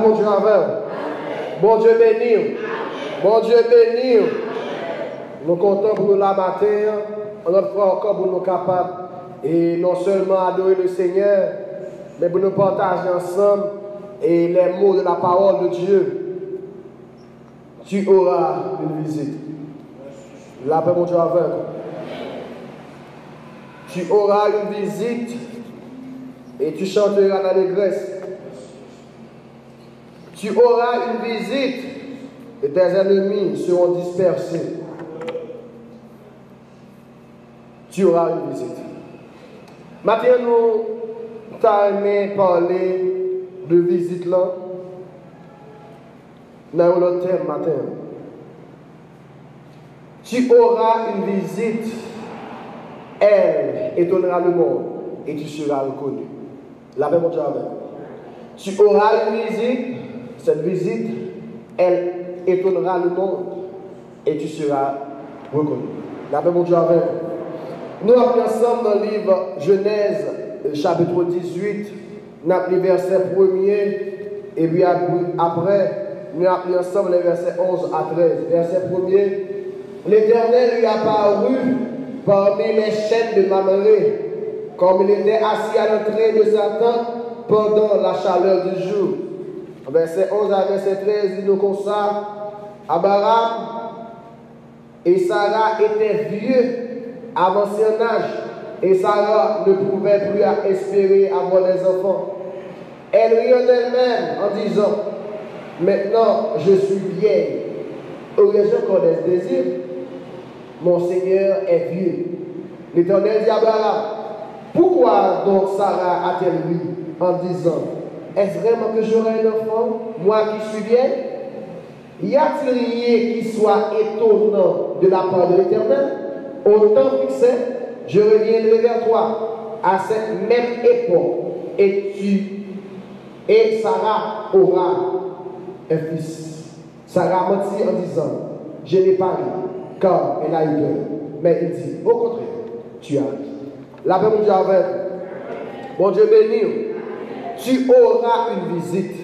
paix, mon Dieu, avec. Bon Dieu béni. Bon Dieu béni. Nous comptons pour nous la matin. Notre fois encore pour nous capables. Et non seulement adorer le Seigneur, mais pour nous partager ensemble et les mots de la parole de Dieu. Tu auras une visite. La paix, mon Dieu, avec. Tu auras une visite et tu chanteras l'allégresse. Tu auras une visite et tes ennemis seront dispersés. Tu auras une visite. Maintenant, nous t'avons aimé parler de visite là. Dans le thème matin. Tu auras une visite. Elle étonnera le monde et tu seras reconnu. La paix, mon Dieu, avec. Tu auras une visite. Cette visite, elle étonnera le monde et tu seras reconnu. La paix, mon Dieu, avec. Nous appelons ensemble dans le livre Genèse, chapitre 18, nous appelons verset 1er, et puis après, nous appelons ensemble les versets 11 à 13. Verset 1er, l'Éternel lui apparut parmi les chaînes de Mamré, comme il était assis à l'entrée de sa tente pendant la chaleur du jour. Verset 11 à verset 13, il nous consacre Abraham et Sarah étaient vieux avant son âge, et Sarah ne pouvait plus espérer avoir des enfants. Elle rit en elle-même en disant, maintenant je suis vieille, aurais-je encore des désirs? Mon Seigneur est vieux. L'Éternel dit à Abraham, pourquoi donc Sarah a-t-elle ri en disant, est-ce vraiment que j'aurai un enfant, moi qui suis vieille? Y a-t-il rien qui soit étonnant de la part de l'Éternel? Au temps fixé, je reviendrai vers toi à cette même époque et Sarah aura un fils. Sarah mentit en disant, je n'ai pas ri, car elle a eu peur. Mais il dit, au contraire, tu as ri. La paix, mon Dieu, avec. Mon Dieu béni, tu auras une visite.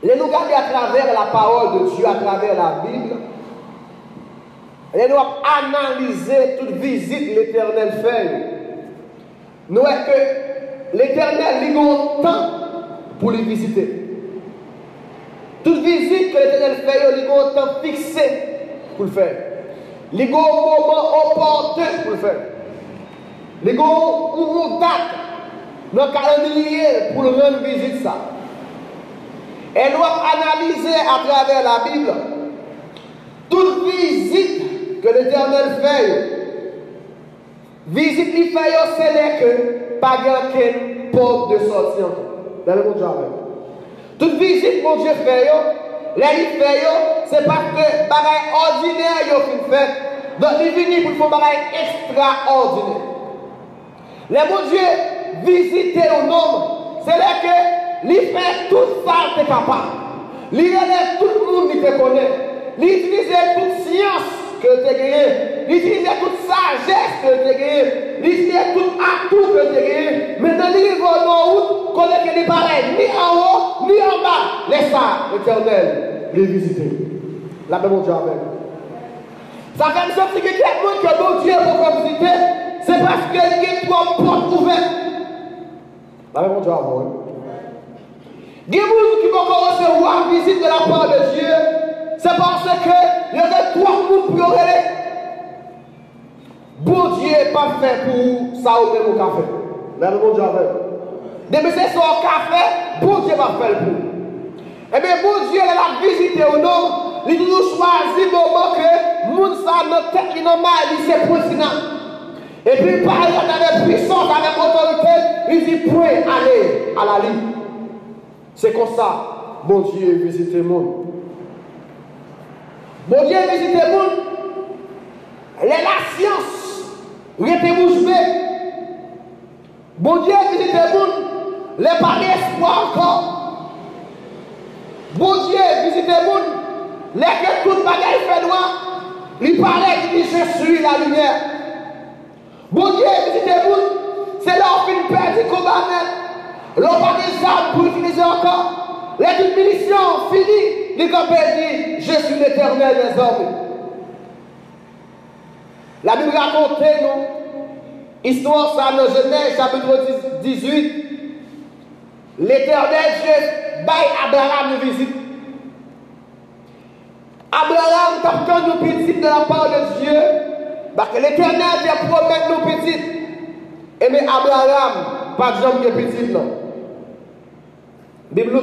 Les nous garder à travers la parole de Dieu, à travers la Bible. Et nous avons analysé toute visite que l'Éternel fait. Nous avons que l'Éternel lui a temps pour les visiter. Toute visite que l'Éternel fait, il a un temps fixé pour le faire. Il a un moment opportun pour le faire. Il a une date dans le calendrier pour rendre visite ça. Et nous avons analysé à travers la Bible toute visite que l'Éternel fait. Visite lui fait, c'est que pas de porte de sortie dans le monde jamais. Toute visite mon Dieu fait, les fait, c'est parce que bagaille ordinaire qu'il fait. Donc il vient pour faire bagaille extraordinaire. Les mon Dieu visiter au nom, c'est là que il fait tout ça qui est capable. Il relève tout le monde qui te connaît. Il utilise toute science que tu as gagné. Il utilise toute sagesse que tu as gagné. Il utilise tout atout que tu as gagné. Maintenant, il va dans route, connaît que n'est pareil, ni en haut, ni en bas. Laisse ça, l'Éternel, les visiter. La paix, mon Dieu, avec. Ça fait une sorte que quelqu'un que mon Dieu va visiter, c'est parce qu'il y a trois portes ouvertes. La paix, mon Dieu, avec. Il y a des gens qui vont recevoir une visite de la part de Dieu, c'est parce qu'il y a trois groupes pour y aller. Bon Dieu n'est pas fait pour ça ou même au café. Mais le bon Dieu avec. Depuis que c'est son café, bon Dieu va faire pour. Eh bien, bon Dieu, il a visité au nom, il nous choisit le moment que le monde dans notre tête, il n'a pas dit c'est pour final. Et puis, il parle avec puissance, avec autorité, il dit point, allez à la ligne. C'est comme ça, bon Dieu visite le monde. Bon Dieu visite le monde. La science, il était bouche bée. Bon Dieu visite le monde. Les pas d'espoir encore. Bon Dieu visite le monde. Les que tout bagaille fait noir. Il parlait, il dit je suis la lumière. Bon Dieu visite le monde. C'est là où il perd du combat. L'on pas des armes pour utiliser encore. Les munitions finies. Les campagnes dit, je suis l'Éternel des hommes. La Bible raconte nous, histoire ça dans Genèse chapitre 18. L'Éternel Dieu baille Abraham une visite. Abraham t'attend nos petites de la part de Dieu. Parce que l'Éternel vient promettre nos petites. Et mais Abraham, pas de gens qui est petit, non. La Bible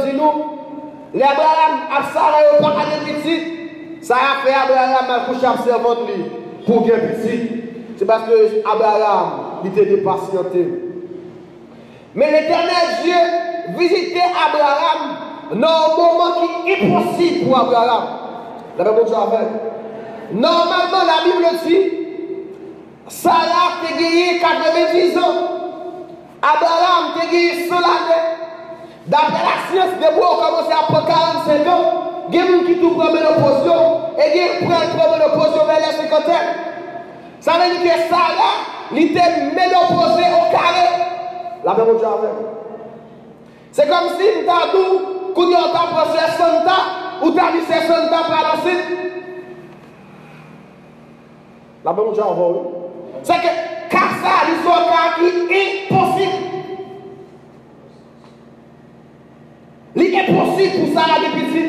dit nous, l'Abraham a Sarah pas de petites. Ça a fait Abraham à coucher à servante pour bien petit. C'est parce que Abraham était dépatienté. Mais l'Éternel Dieu visitait Abraham dans un moment qui est impossible pour Abraham. La même chose avec. Normalement, la Bible dit, Sarah a gagné 90 ans. Abraham a gagné 100 années. D'après la science, des mots ont commencé à prendre 45 ans. Il y a des gens qui tout prennent l'opposition et il y a des gens qui prennent l'opposition vers les 50 ans. Ça veut dire que Sarah, il était ménopausé au carré. La même chose avec. C'est comme si nous avons dit, quand nous avons passé 100 ans, ou tu as mis 100 ans par la suite. La même chose avec. C'est que car ça, l'histoire qui est impossible. L'impossible pour Sarah de petit.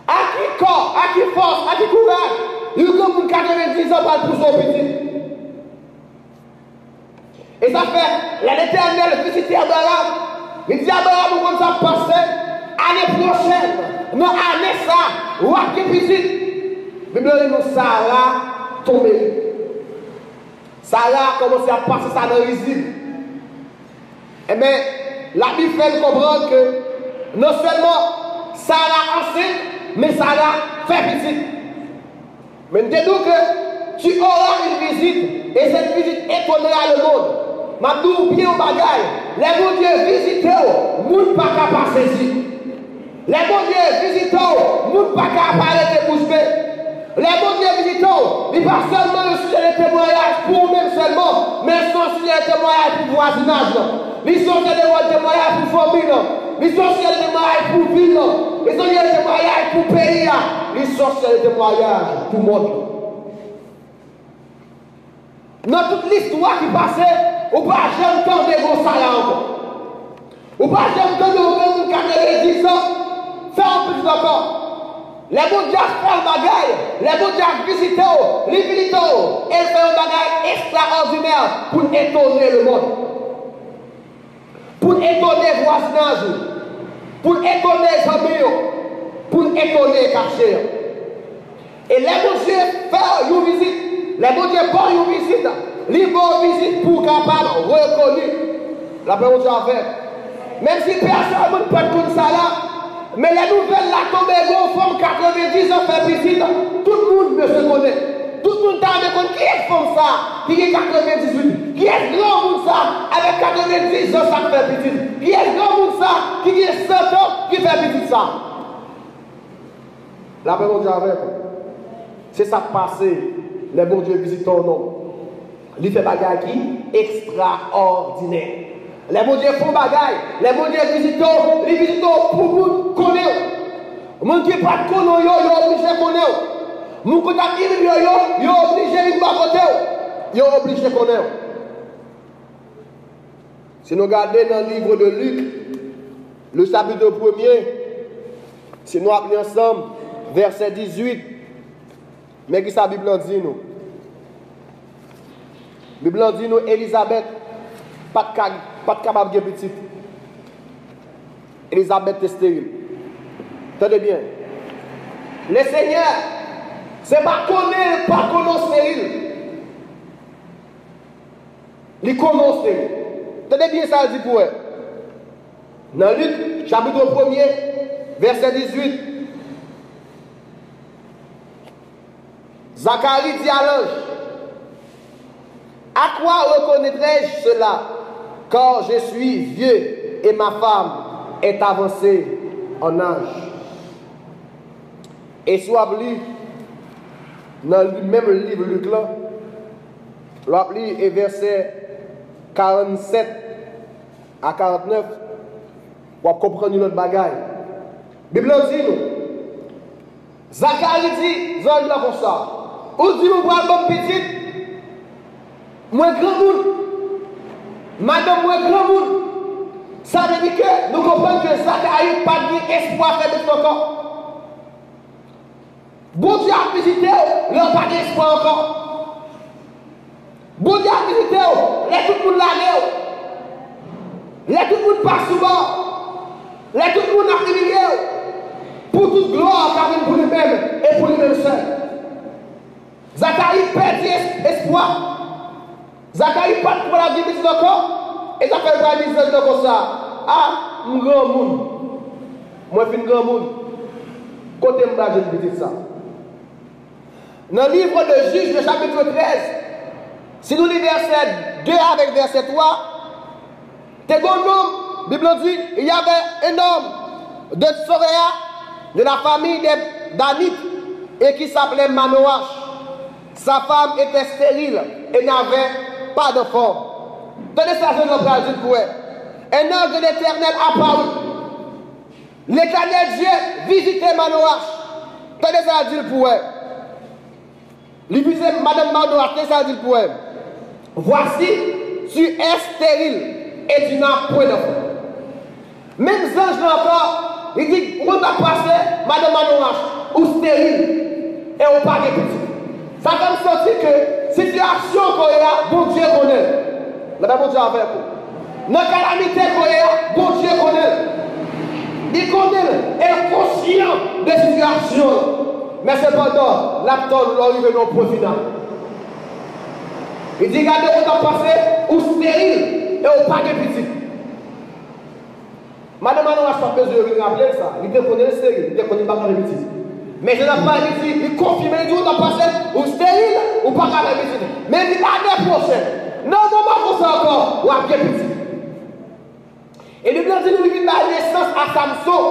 À qui corps, à qui force, à qui courage, il y a comme 90 ans pour son petit. Et ça fait, l'Éternel visite Abraham. Il dit Abraham, vous ça passer, année prochaine, non, année ça, ou à qui petit. Mais bien, nous, Sarah tombée. Sarah a commencé à passer ça dans l'usine. Eh bien, la Bible fait comprendre que non seulement Sarah enceinte, mais Sarah fait petit. Mais nous disons que tu auras une visite, et cette visite étonnera le monde. Ma double bien au bagaille. Les bons dieux visiteurs, moun pas capable de saisir. Les bons dieux visiteurs, moun pas capable de bouche bée. Les bons dieux visiteurs, ils pas seulement le sujet de témoignage pour eux-mêmes seulement, mais ils sont sujet de témoignage pour voisinage. Ils sont sujet de témoignage pour famille. Ils sont sujet de témoignage pour ville. Ils sont sujet de témoignage pour pays. Ils sont sujet de témoignage pour le monde. Dans toute l'histoire qui passait, ou pas jamais temps de gros salaire encore. Ou pas jamais temps de gros 90 ans, faire un petit encore. Les bons dieux font le bagaille, les bons dieux visitent, les militants, et font un bagaille extraordinaire pour étonner le monde. Pour étonner le voisinage, pour étonner les amis, pour étonner les cachets. Et les bons dieux font une visite, les bons dieux font une visite. Les bonnes visites pour capable reconnaître la première chose à faire. Même si personne ne peut être ça là, mais les nouvelles là tombent gros font 90 ans fait visite, tout le monde me se connaît. Tout le monde t'a reconnu qui est comme ça, qui est 98, qui est grand monde ça, avec 90 ans ça fait visite. Qui est grand monde ça, qui est 100 ans, qui fait visite ça. La première chose à faire, c'est ça passer, les bons dieux visitent ton nom. Il fait bagaille qui extraordinaire. Les bons dieux font bagaille, les bons dieux visitent, les visiteurs pour vous connaître. Mon qui pas de connaître, yo obligé de connaître. Mon qui t'a dit yo obligé de côté. Yo obligé de connaître. Si nous regardons dans le livre de Luc, le chapitre 1er, si nous appelons ensemble, verset 18, mais qui sa Bible dit nous? La Bible dit nous, Élisabeth, pas de capable de petite. Élisabeth est stérile. Tenez bien. Le Seigneur, c'est pas connaître stérile. Il connaît stérile. Tenez bien ça, dit pour eux. Dans Luc, chapitre 1er, verset 18. Zacharie dit à l'ange, à quoi reconnaîtrai-je cela? Car je suis vieux et ma femme est avancée en âge. Et soit lu dans le même livre Luc là, et verset 47 à 49, pour comprendre notre bagaille. La Bible dit nous, Zacharie dit, zone là comme ça, ou dit nous pour bon petit, moi grand monde, madame moi grand monde. Ça veut dire que nous comprenons que Zacharie n'a pas d'espoir de faire encore. Bon Dieu a visité, il n'a pas d'espoir encore. Bon Dieu a visité, laisse tout le monde là, laisse tout le monde passe souvent, laisse tout le monde a humilié, pour toute gloire qui vient pour lui-même et pour lui-même seul. Zacharie perd espoir. Zacharie pas pour la vie encore, et ça fait pas dire comme ça. Ah, un grand monde. Moi, je suis un grand monde. Côté moi, je dis ça. Dans le livre de Juges, le chapitre 13, si nous lisons verset 2 avec verset 3, t'es bon homme, la Bible dit, il y avait un homme de Tsoréa, de la famille des Danites, et qui s'appelait Manoach. Sa femme était stérile et n'avait pas d'enfant. Tenez ça, je ne l'ai pas dit pour elle. Un ange de l'Éternel apparut. L'Éternel Dieu visitait Manoach. Tenez ça, je dis pour elle. Il disait, Madame Manoach, tenez ça, je dis pour elle. Voici, tu es stérile et tu n'as point d'enfant. Même ange là encore, il dit, on va passer, Madame Manoach, ou stérile et on pas de petit. Ça comme sorti que situation qu'on a, bon Dieu connaît. La Bible dit avec vous. Dans la calamité qu'on a, bon Dieu connaît. Il connaît, est conscient des situations. Mais cependant, l'acteur l'arrive non provident. Il dit, regardez, on a passé ou stérile et on pas de petit. Madame Manoach n'a pas besoin de rappeler ça. Il te connaît stérile, il te connaît pas de petit. Mais je n'ai pas dit, il confirme, il dit, on a passé ou stérile ou pas de petit. Mais il dit, l'année prochaine, non, pas ça encore, ou à bien petit. Et le blanc dit, nous vivons la naissance à Samson.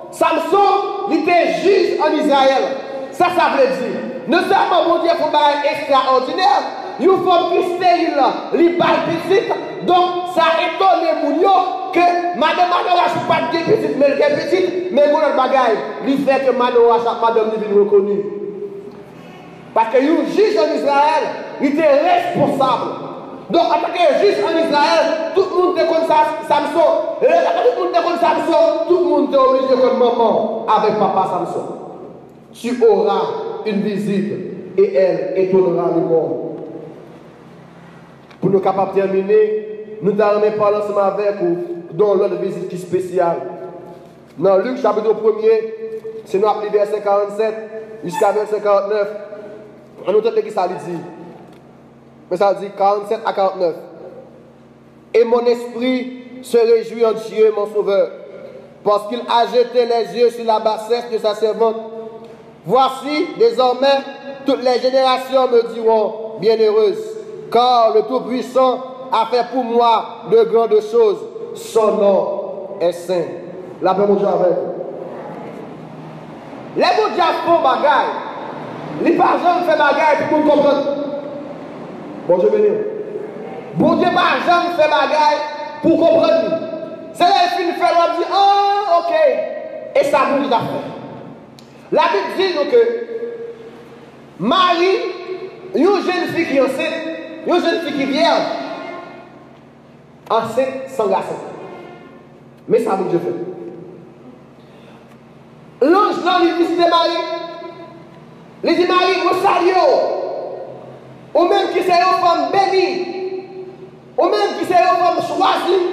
Samson, il était juge en Israël. Ça veut dire, non seulement mon Dieu faut faire extraordinaire, il faut que stérile, il parle petite. Donc, ça étonne les gens que madame Manoach n'est pas de petite, mais elle est petite, mais mon bagaille, il fait que Manoach a madame devine reconnue. Parce que le juge en Israël, il était responsable. Donc, en tant que juge en Israël, tout le monde est comme ça, Samson. Et quand tout le monde est comme Samson, tout le monde est obligé comme maman avec papa Samson. Tu auras une visite et elle étonnera le monde. Pour nous capables de terminer, nous allons parler ensemble avec vous dans l'autre visite qui est spéciale. Dans Luc chapitre 1er, c'est nous appelons verset 47 jusqu'à verset 49. On nous entend qui ça dit. Mais ça dit 47 à 49. Et mon esprit se réjouit en Dieu, mon sauveur, parce qu'il a jeté les yeux sur la bassesse de sa servante. Voici, désormais, toutes les générations me diront bienheureuse, car le Tout-Puissant a fait pour moi de grandes choses. Son nom est saint. La paix, mon Dieu, avec vous. Les mots Dieu font bagaille. Les parents font bagaille pour nous comprendre. Bon Dieu béni. Bon Dieu par jamais fait bagaille pour comprendre. C'est là qu'il fait l'homme dit, oh ok. Et ça bon Dieu a fait. La Bible dit donc que Marie, une jeune fille qui est enceinte, une jeune fille qui est vierge, enceinte sans garçon. Mais ça bon Dieu fait. L'ange là lui visite Marie. Il dit Marie, vous saluez. Ou même qui c'est une femme bénie, ou même qui c'est une femme choisie,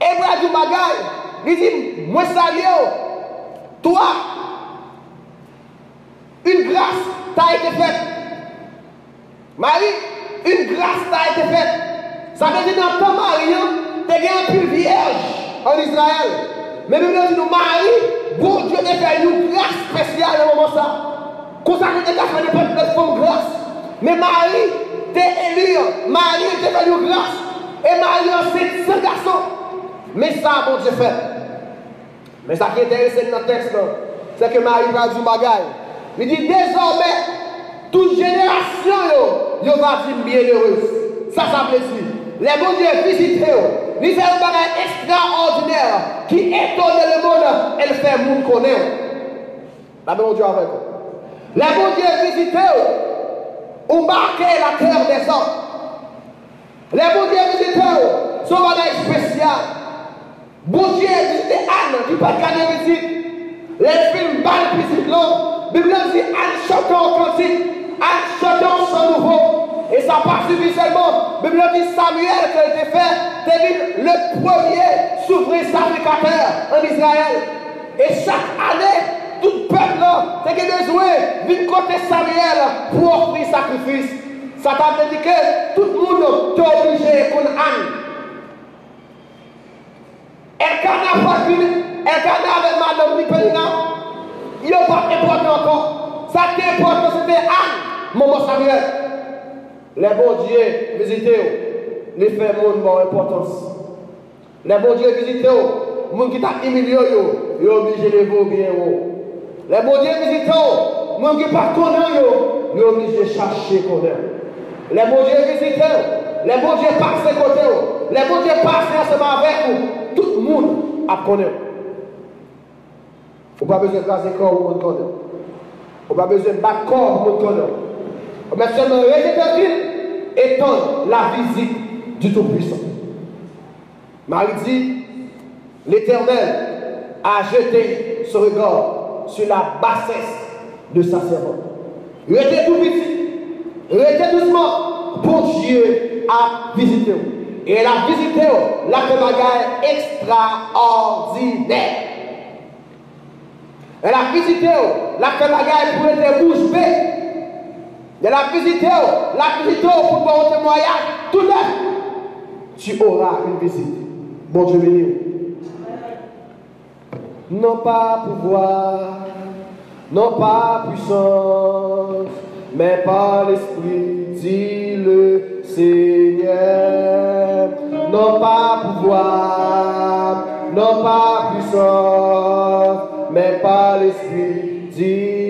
et voilà du bagaille, il dit, moi salue, toi, une grâce t'a été faite. Marie, une grâce t'a été faite. Ça veut dire dans ton mari, tu as un plus vierge en Israël. Mais nous dit, Marie, bon Dieu t'a fait une grâce spéciale à un moment ça. Comme ça, tu as fait une femme grâce. Mais Marie t'es élue, Marie t'es fait une grâce, et Marie enceinte sans garçon. Mais ça, bon Dieu fait. Mais ça qui est intéressant dans le texte, c'est que Marie va dire bagaille. Il dit désormais, toute génération, yo va dire bienheureuse. Ça veut dire. Les bon Dieu visiter, il fait un bagage extraordinaire qui étonne le monde, elle fait le monde connaître. La bon Dieu avec vous. Les bon Dieu visiter, ou marquer la terre des hommes. Les bon Dieu visiter, son bagage spécial. Bon Dieu visiter Anne qui pas gagner visite. Les films bal visite là. Bible dit Anne chantant cantique, Anne chantant son nouveau. Et ça pas suffi seulement. Bible dit Samuel qui a été fait, c'est le premier souverain sacrificateur en Israël. Et chaque année, tout le peuple là, c'est qu'il a besoin d'une côté Samuel pour offrir sacrifice. Ça t'a dit que tout le monde est obligé qu'on Anne. Elle garde avec madame Nipelina. Il n'y a pas important encore. Ça qui est important, c'était Anne, maman Samuel. Les bons dieux visitez, les fait monde bon importance. Les bons dieux visitez, les gens qui t'a humilié, ils sont obligés de vous bien. Les bons dieux visitez, les gens qui pas connaissent, ils sont obligés de chercher connaître. Les bons dieux visitez, les bons dieux passent à côté, les bons dieux passent ensemble avec vous. Tout le monde a connaître. On n'a pas besoin de casser corps pour le connaître. On n'a pas besoin de battre corps pour le connaître. On met seulement rester tranquille et tendre la visite du Tout-Puissant. Marie dit, l'Éternel a jeté son regard sur la bassesse de sa servante. Restez tout petit, restez doucement, bon Dieu a visité. Et elle a visité la bagaille extraordinaire. Elle a visité la bagaille pour être bouche bée. Elle a visité pour voir un témoignage. Tout neuf. Tu auras une visite. Bon Dieu béni. Non pas pouvoir, non pas puissance, mais par l'Esprit, dit le Seigneur. Non pas pouvoir, non pas puissance, mais par l'Esprit, dit